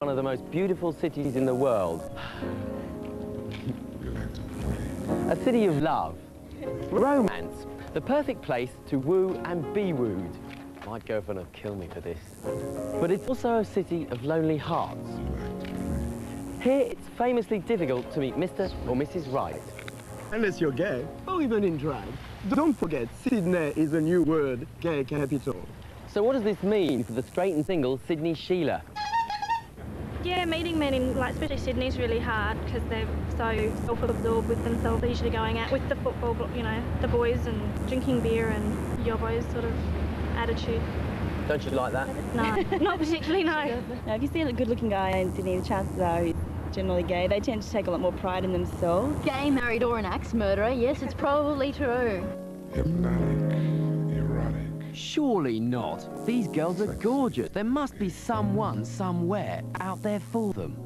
one of the most beautiful cities in the world. A city of love, romance, the perfect place to woo and be wooed. My girlfriend would kill me for this. But it's also a city of lonely hearts. Here it's famously difficult to meet Mr. or Mrs. Right. Unless you're gay, or even in drag. Don't forget, Sydney is the new word, gay capital. So what does this mean for the straight and single Sydney Sheila? Yeah, meeting men in, like, especially Sydney's really hard because they're so self-absorbed with themselves. They're usually going out with the football, you know, the boys and drinking beer and yobos sort of attitude. Don't you like that? No, not particularly, no. Now, if you see a good-looking guy in Sydney, the chances are he's generally gay. They tend to take a lot more pride in themselves. Gay, married or an axe murderer, yes, it's probably true. Hypnotic, erotic. Surely not. These girls are gorgeous. There must be someone, somewhere, out there for them.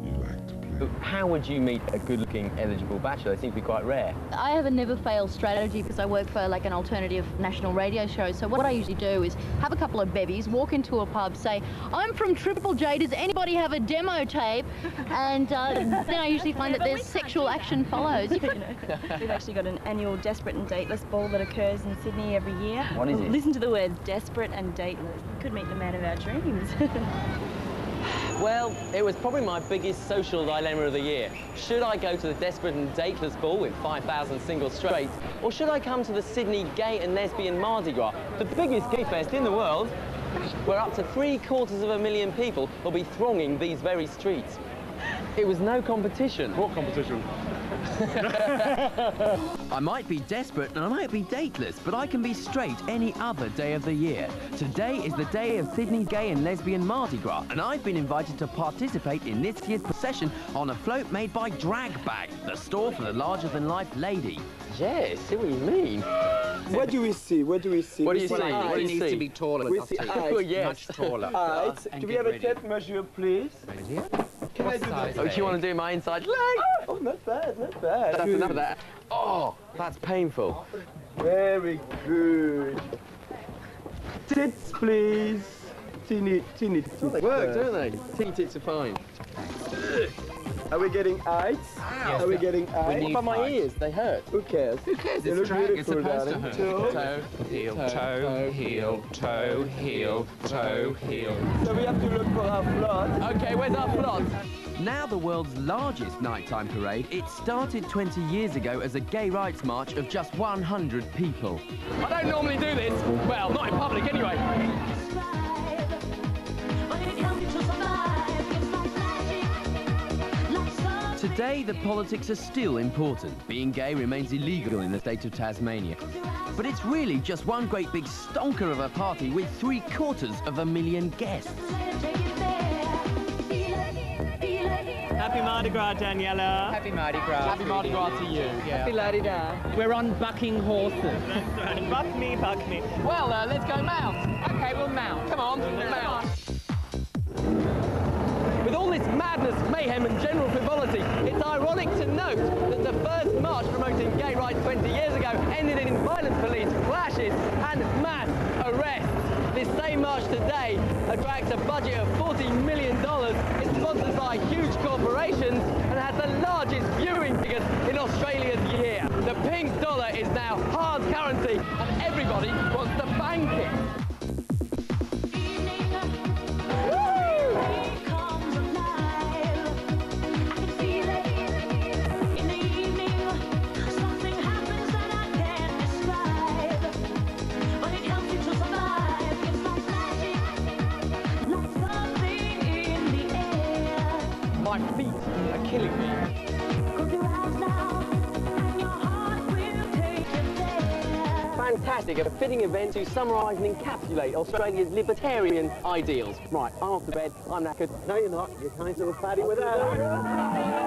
You like to play. How would you meet a good-looking, eligible bachelor? They seem to be quite rare. I have a never-fail strategy because I work for like an alternative national radio show. So what I usually do is have a couple of bevies, walk into a pub, say, I'm from Triple J, does anybody have a demo tape? And then I usually find that there's sexual action follows. We've actually got an annual Desperate and Dateless ball that occurs in Sydney every year. What is it? Listen to the words, desperate and dateless. We could meet the man of our dreams. Well, it was probably my biggest social dilemma of the year. Should I go to the Desperate and Dateless Ball with 5,000 single straights, or should I come to the Sydney Gay and Lesbian Mardi Gras, the biggest gay fest in the world, where up to 750,000 people will be thronging these very streets? It was no competition. What competition? I might be desperate and I might be dateless, but I can be straight any other day of the year. Today is the day of Sydney Gay and Lesbian Mardi Gras, and I've been invited to participate in this year's procession on a float made by Drag Bag, the store for the larger-than-life lady. Yes, see what you mean. What do we see? What do we see? What do you see? Well, What do you He needs see? to be taller. We see eyes. Oh, yes. Much taller. Eyes. And Do we get have a ready. tape measure, please? Can I do that? Oh, do you want to do my inside leg? Oh, not bad, not bad. That's enough of that. Oh, that's painful. Very good. Tits, please. Teeny tits. They work, don't they? Teeny tits are fine. Are we getting eyes? Are we getting eyes? What about my ears? They hurt. Who cares? Who cares? They It's look drag. It's beautiful, supposed to darling. hurt. Toe. Toe, heel, toe, heel, toe, heel, toe, heel. So we have to look for our flood. Okay, where's our plot? Now the world's largest nighttime parade, it started 20 years ago as a gay rights march of just 100 people. I don't normally do this. Well, not in public anyway. Today, the politics are still important. Being gay remains illegal in the state of Tasmania. But it's really just one great big stonker of a party with 750,000 guests. Happy Mardi Gras, Daniela. Happy Mardi Gras. Happy Mardi Gras to you. Yeah. Happy la-di-da. We're on bucking horses. That's right. Buck me, buck me. Well, let's go mount. Okay, we'll mount. Come on, mount. With all this madness, mayhem and general frivolity, it's ironic to note that the first march promoting gay rights 20 years ago ended in violent police clashes and mass arrests. This same march today attracts a budget of $40 million, is sponsored by huge corporations and has the largest viewing figures in Australia's year. The pink dollar is now hard currency and everybody wants to bank it. My feet are killing me. Fantastic, a fitting event to summarise and encapsulate Australia's libertarian ideals. Right, I'm off to bed, I'm knackered. No, you're not, you're kind of fatty with that.